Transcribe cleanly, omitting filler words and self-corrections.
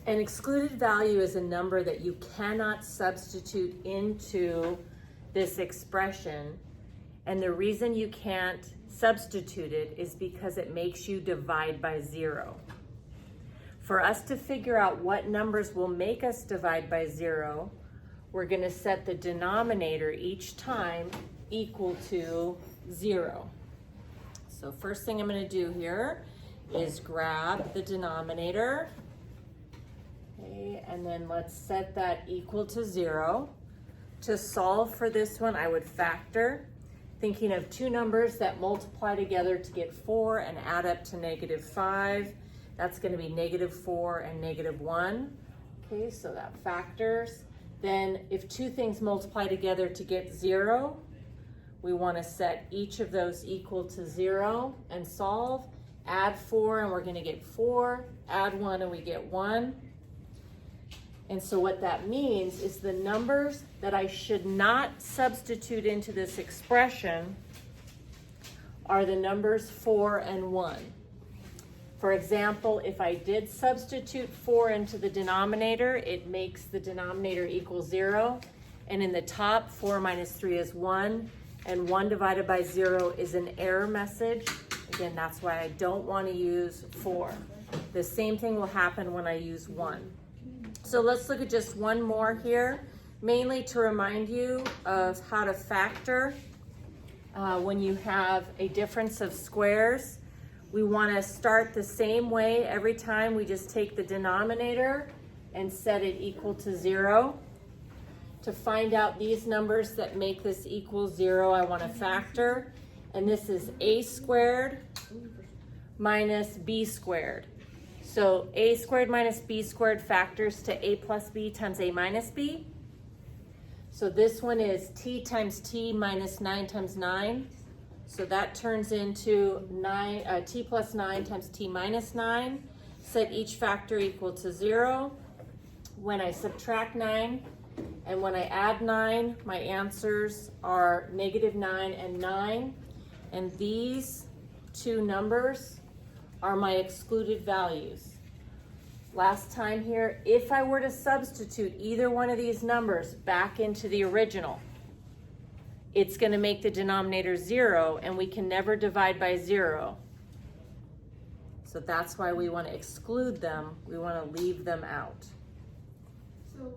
An excluded value is a number that you cannot substitute into this expression. And the reason you can't substitute it is because it makes you divide by 0. For us to figure out what numbers will make us divide by 0, we're going to set the denominator each time equal to 0. So first thing I'm going to do here is grab the denominator. Okay, and then let's set that equal to 0. To solve for this one, I would factor, thinking of two numbers that multiply together to get 4 and add up to -5. That's going to be -4 and -1. Okay, so that factors. Then if two things multiply together to get 0, we want to set each of those equal to 0 and solve. Add 4 and we're going to get 4. Add 1 and we get 1. And so what that means is the numbers that I should not substitute into this expression are the numbers 4 and 1. For example, if I did substitute 4 into the denominator, it makes the denominator equal 0. And in the top, 4 minus 3 is 1. And 1 divided by 0 is an error message. Again, that's why I don't want to use 4. The same thing will happen when I use 1. So let's look at just one more here, mainly to remind you of how to factor when you have a difference of squares. We want to start the same way every time. We just take the denominator and set it equal to 0. To find out these numbers that make this equal 0, I want to factor. And this is a squared minus b squared. So a squared minus b squared factors to a plus b times a minus b. So this one is t times t minus 9 times 9. So that turns into t plus 9 times t minus 9. Set each factor equal to 0. When I subtract 9 and when I add 9, my answers are -9 and 9. And these two numbers are my excluded values. Last time here, if I were to substitute either one of these numbers back into the original, it's going to make the denominator 0, and we can never divide by 0. So that's why we want to exclude them. We want to leave them out. So